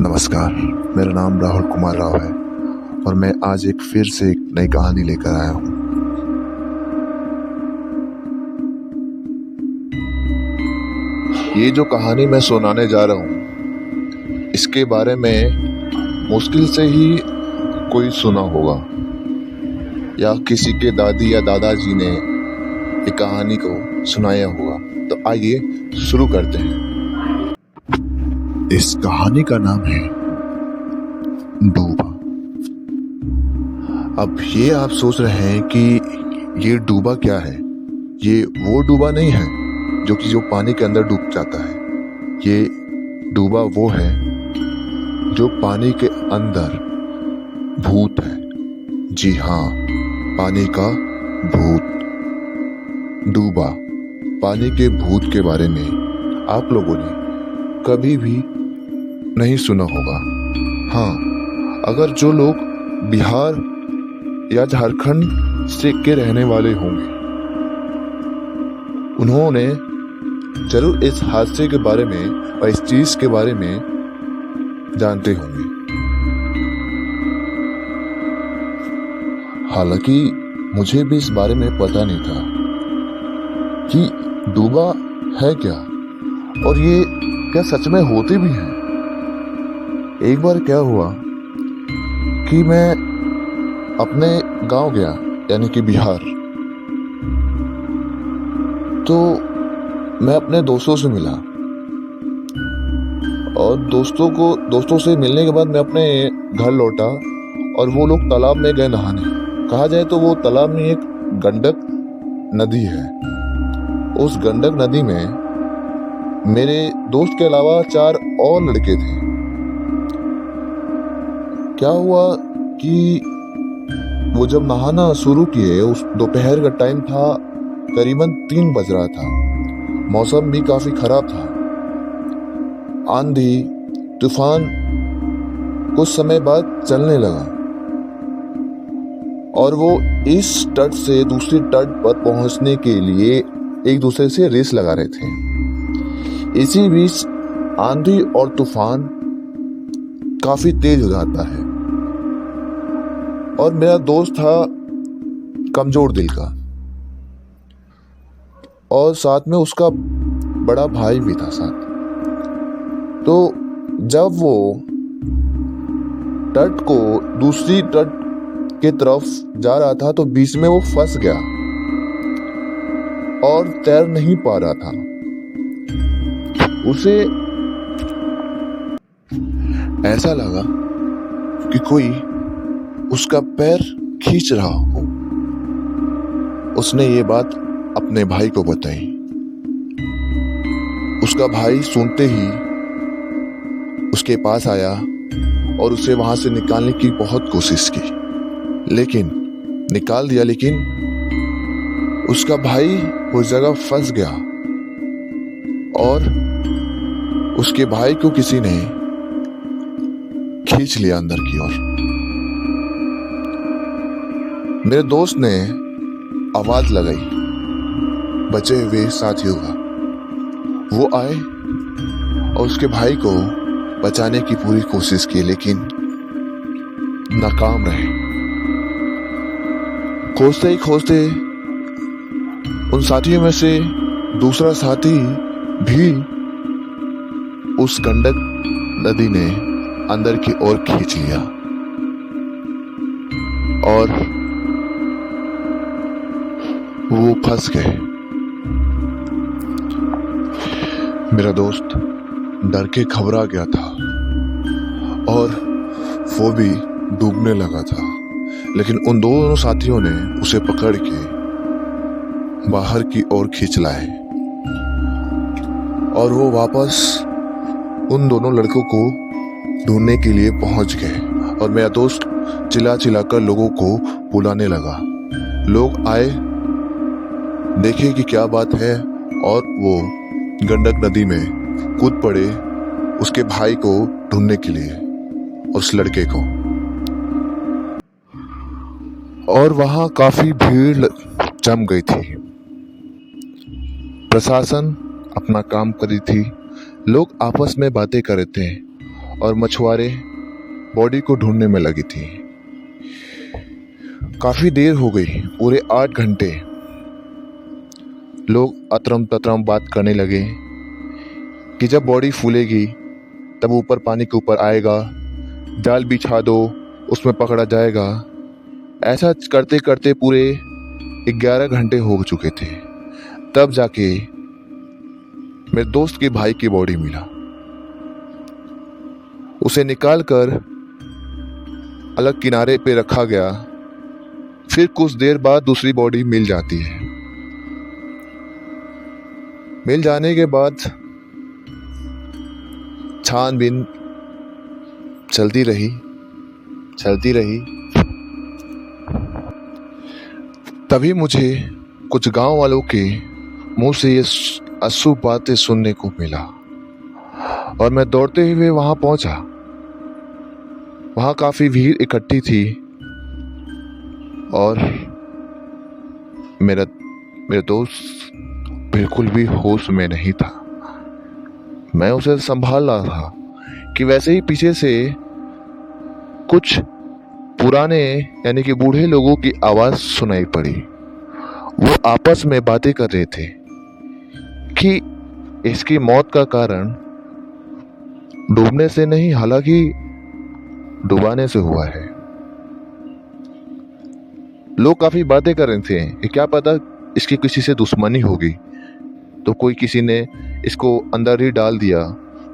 नमस्कार, मेरा नाम राहुल कुमार राव है और मैं आज फिर से एक नई कहानी लेकर आया हूँ। ये जो कहानी मैं सुनाने जा रहा हूँ, इसके बारे में मुश्किल से ही कोई सुना होगा या किसी के दादी या दादाजी ने ये कहानी को सुनाया होगा। तो आइए शुरू करते हैं। इस कहानी का नाम है डूबा। अब ये आप सोच रहे हैं कि ये डूबा क्या है। ये वो डूबा नहीं है जो पानी के अंदर डूब जाता है। ये डूबा वो है जो पानी के अंदर भूत है। जी हाँ, पानी का भूत। डूबा, पानी के भूत के बारे में आप लोगों ने कभी भी नहीं सुना होगा। हाँ, अगर जो लोग बिहार या झारखंड से के रहने वाले होंगे, उन्होंने जरूर इस हादसे के बारे में और इस चीज के बारे में जानते होंगे। हालांकि मुझे भी इस बारे में पता नहीं था कि डूबा है क्या और ये क्या सच में होते भी हैं। एक बार क्या हुआ कि मैं अपने गांव गया, यानी कि बिहार। तो मैं अपने दोस्तों से मिला और दोस्तों से मिलने के बाद मैं अपने घर लौटा और वो लोग तालाब में गए नहाने। कहा जाए तो वो तालाब में एक गंडक नदी है। उस गंडक नदी में मेरे दोस्त के अलावा 4 और लड़के थे। क्या हुआ कि वो जब नहाना शुरू किए, उस दोपहर का टाइम था, करीबन 3 बज रहा था। मौसम भी काफी खराब था। आंधी तूफान कुछ समय बाद चलने लगा और वो इस तट से दूसरी तट पर पहुंचने के लिए एक दूसरे से रेस लगा रहे थे। इसी बीच आंधी और तूफान काफी तेज हो जाता है और मेरा दोस्त था कमजोर दिल का और साथ में उसका बड़ा भाई भी था साथ। तो जब वो तट को दूसरी तट के तरफ जा रहा था तो बीच में वो फंस गया और तैर नहीं पा रहा था। उसे ऐसा लगा कि कोई उसका पैर खींच रहा हो। उसने ये बात अपने भाई को बताई। उसका भाई सुनते ही उसके पास आया और उसे वहां से निकालने की बहुत कोशिश की, लेकिन निकाल दिया। लेकिन उसका भाई उस जगह फंस गया और उसके भाई को किसी ने खींच लिया अंदर की ओर। मेरे दोस्त ने आवाज लगाई बचे हुए साथियों का। वो आए और उसके भाई को बचाने की पूरी कोशिश की, लेकिन नाकाम रहे। खोजते ही खोजते उन साथियों में से दूसरा साथी भी उस गंडक नदी ने अंदर की ओर खींच लिया और वो फंस गए। मेरा दोस्त डर के घबरा गया था और वो भी डूबने लगा था। लेकिन उन दोनों साथियों ने उसे पकड़ के बाहर की ओर खींच लाए और वो वापस उन दोनों लड़कों को ढूंढने के लिए पहुंच गए और मेरा दोस्त चिल्ला चिल्लाकर लोगों को बुलाने लगा। लोग आए, देखे कि क्या बात है और वो गंडक नदी में कूद पड़े उसके भाई को ढूंढने के लिए, उस लड़के को। और वहां काफी भीड़ जम गई थी। प्रशासन अपना काम कर रही थी। लोग आपस में बातें कर रहे थे और मछुआरे बॉडी को ढूंढने में लगी थी। काफी देर हो गई, पूरे 8 घंटे। लोग अतरम ततरम बात करने लगे कि जब बॉडी फूलेगी तब ऊपर पानी के ऊपर आएगा, जाल बिछा दो, उसमें पकड़ा जाएगा। ऐसा करते करते पूरे 11 घंटे हो चुके थे। तब जाके मेरे दोस्त के भाई की बॉडी मिला। उसे निकालकर अलग किनारे पे रखा गया। फिर कुछ देर बाद दूसरी बॉडी मिल जाती है। मिल जाने के बाद छानबीन चलती रही। तभी मुझे कुछ गांव वालों के मुंह से ये अशुभ बातें सुनने को मिला और मैं दौड़ते हुए वहां पहुंचा। वहां काफी भीड़ इकट्ठी थी और मेरा दोस्त बिल्कुल भी होश में नहीं था। मैं उसे संभाल रहा था कि वैसे ही पीछे से कुछ पुराने यानी कि बूढ़े लोगों की आवाज सुनाई पड़ी। वो आपस में बातें कर रहे थे कि इसकी मौत का कारण डूबने से नहीं, हालांकि डुबाने से हुआ है। लोग काफी बातें कर रहे थे कि क्या पता इसकी किसी से दुश्मनी होगी, तो कोई किसी ने इसको अंदर ही डाल दिया।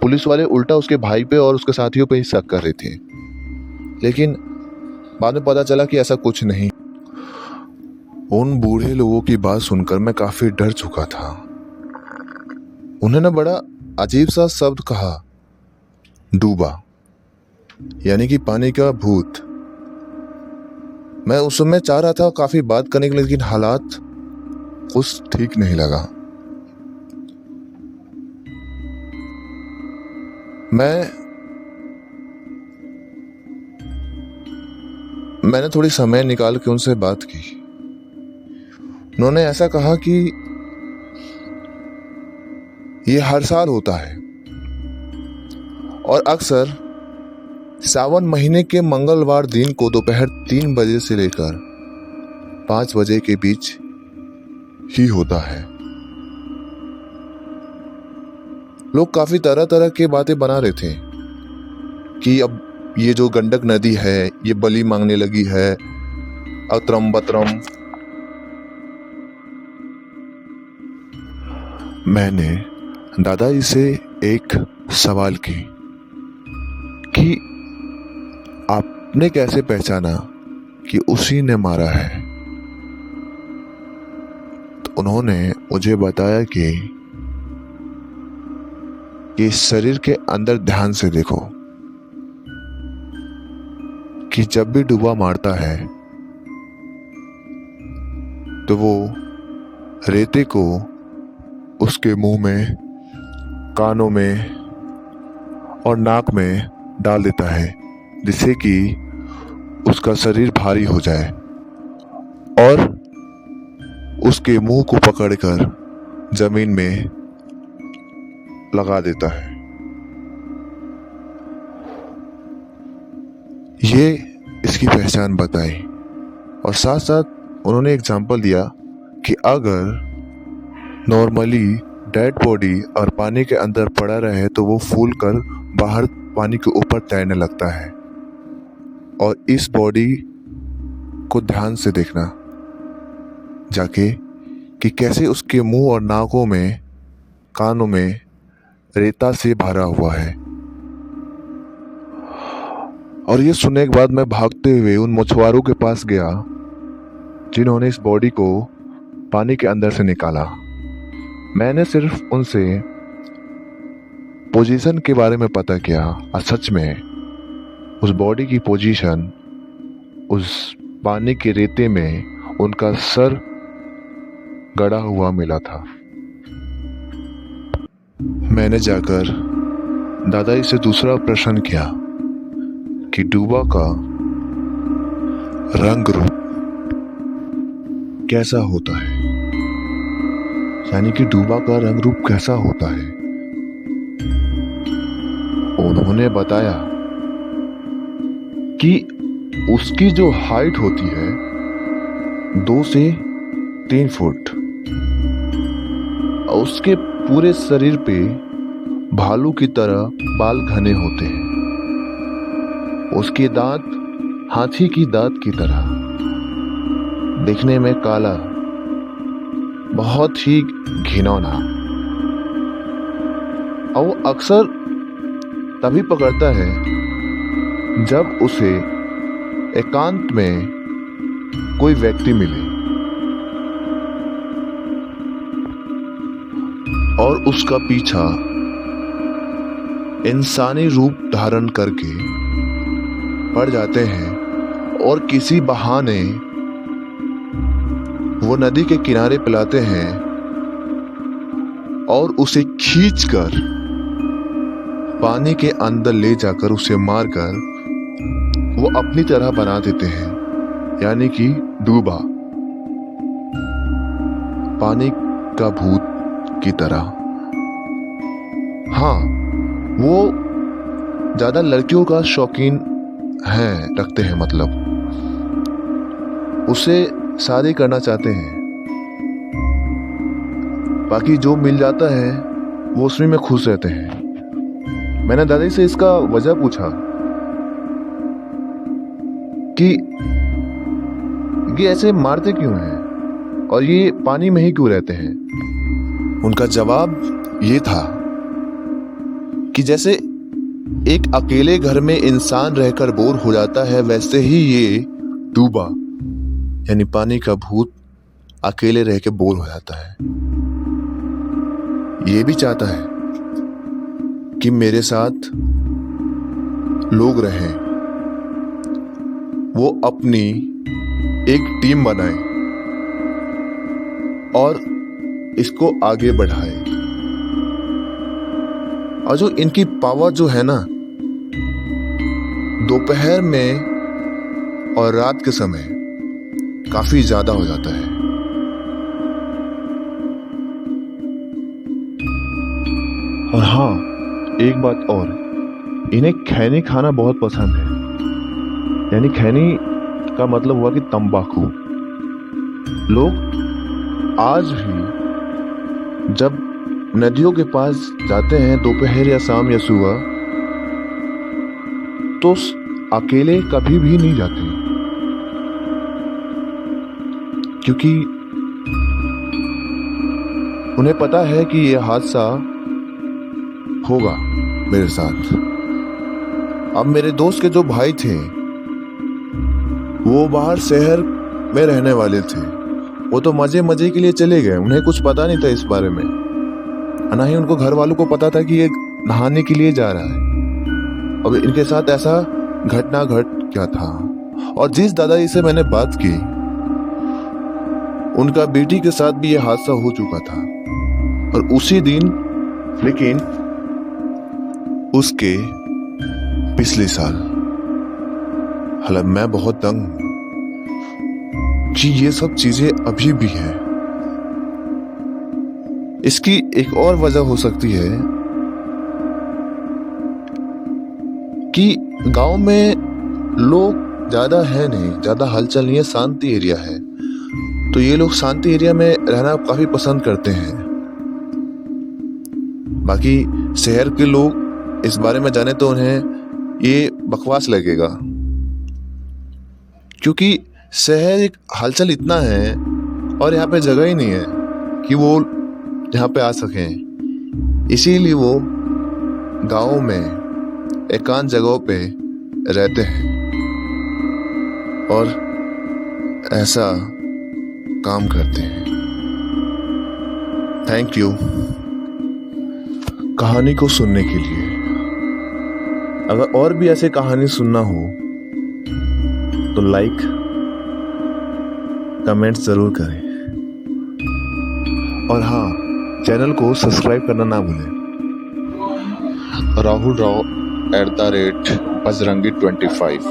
पुलिस वाले उल्टा उसके भाई पे और उसके साथियों पे ही शक कर रहे थे, लेकिन बाद में पता चला कि ऐसा कुछ नहीं। उन बूढ़े लोगों की बात सुनकर मैं काफी डर चुका था। उन्होंने बड़ा अजीब सा शब्द कहा, डूबा, यानी कि पानी का भूत। मैं उस समय चाह रहा था काफी बात करने के लिए, लेकिन हालात कुछ ठीक नहीं लगा। मैंने थोड़ी समय निकाल के उनसे बात की। उन्होंने ऐसा कहा कि ये हर साल होता है और अक्सर सावन महीने के मंगलवार दिन को दोपहर 3 बजे से लेकर 5 बजे के बीच ही होता है। लोग काफी तरह तरह की बातें बना रहे थे कि अब ये जो गंडक नदी है ये बलि मांगने लगी है, अतरम बतरम। मैंने दादाजी से एक सवाल की कि आपने कैसे पहचाना कि उसी ने मारा है। तो उन्होंने मुझे बताया कि शरीर के अंदर ध्यान से देखो कि जब भी डूबा मारता है तो वो रेते को उसके मुंह में, कानों में और नाक में डाल देता है, जिससे कि उसका शरीर भारी हो जाए और उसके मुंह को पकड़कर जमीन में लगा देता है। ये इसकी पहचान बताई और साथ साथ उन्होंने एग्जाम्पल दिया कि अगर नॉर्मली डेड बॉडी और पानी के अंदर पड़ा रहे तो वो फूल कर बाहर पानी के ऊपर तैरने लगता है, और इस बॉडी को ध्यान से देखना जाके कि कैसे उसके मुंह और नाकों में, कानों में रेता से भरा हुआ है। और ये सुनने के बाद मैं भागते हुए उन मछुआरों के पास गया जिन्होंने इस बॉडी को पानी के अंदर से निकाला। मैंने सिर्फ उनसे पोजीशन के बारे में पता किया और सच में उस बॉडी की पोजीशन, उस पानी के रेते में उनका सर गड़ा हुआ मिला था। मैंने जाकर दादाजी से दूसरा प्रश्न किया कि डूबा का रंग रूप कैसा होता है, यानी कि डूबा का रंग रूप कैसा होता है। उन्होंने बताया कि उसकी जो हाइट होती है 2 से 3 फुट, और उसके पूरे शरीर पे भालू की तरह बाल घने होते हैं। उसके दांत हाथी की दांत की तरह, दिखने में काला, बहुत ही घिनौना। और वो अक्सर तभी पकड़ता है जब उसे एकांत में कोई व्यक्ति मिले और उसका पीछा इंसानी रूप धारण करके पड़ जाते हैं और किसी बहाने वो नदी के किनारे पिलाते हैं और उसे खींचकर पानी के अंदर ले जाकर उसे मारकर वो अपनी तरह बना देते हैं, यानी कि डूबा, पानी का भूत की तरह। हाँ, वो ज्यादा लड़कियों का शौकीन रखते हैं, मतलब उसे शादी करना चाहते हैं। बाकी जो मिल जाता है वो उसमें में खुश रहते हैं। मैंने दादी से इसका वजह पूछा कि ये ऐसे मारते क्यों हैं और ये पानी में ही क्यों रहते हैं। उनका जवाब ये था कि जैसे एक अकेले घर में इंसान रहकर बोर हो जाता है, वैसे ही ये डूबा यानी पानी का भूत अकेले रह के बोर हो जाता है। ये भी चाहता है कि मेरे साथ लोग रहें, वो अपनी एक टीम बनाए और इसको आगे बढ़ाए। और जो इनकी पावर जो है ना, दोपहर में और रात के समय काफी ज्यादा हो जाता है। और हाँ, एक बात और, इन्हें खैनी खाना बहुत पसंद है। यानी खैनी का मतलब हुआ कि तंबाकू। लोग आज भी जब नदियों के पास जाते हैं दोपहर या शाम या सुबह, तो अकेले कभी भी नहीं जाते, क्योंकि उन्हें पता है कि यह हादसा होगा मेरे साथ। अब मेरे दोस्त के जो भाई थे वो बाहर शहर में रहने वाले थे, वो तो मजे मजे के लिए चले गए, उन्हें कुछ पता नहीं था इस बारे में, ना ही उनको घर वालों को पता था कि ये नहाने के लिए जा रहा है। अब इनके साथ ऐसा घटना घट क्या था। और जिस दादाजी से मैंने बात की, उनका बेटी के साथ भी यह हादसा हो चुका था, और उसी दिन, लेकिन उसके पिछले साल। हालांकि मैं बहुत तंग हूं कि ये सब चीजें अभी भी हैं। इसकी एक और वजह हो सकती है कि गांव में लोग ज्यादा है नहीं, ज्यादा हलचल नहीं है, शांति एरिया है, तो ये लोग शांति एरिया में रहना काफी पसंद करते हैं। बाकी शहर के लोग इस बारे में जाने तो उन्हें ये बकवास लगेगा, क्योंकि शहर एक हलचल इतना है और यहाँ पे जगह ही नहीं है कि वो यहाँ पे आ सकें। इसीलिए वो गाँव में एकांत जगहों पे रहते हैं और ऐसा काम करते हैं। थैंक यू कहानी को सुनने के लिए। अगर और भी ऐसे कहानी सुनना हो तो लाइक कमेंट जरूर करें, और हाँ, चैनल को सब्सक्राइब करना ना भूलें। राहुल राव @bajrangi25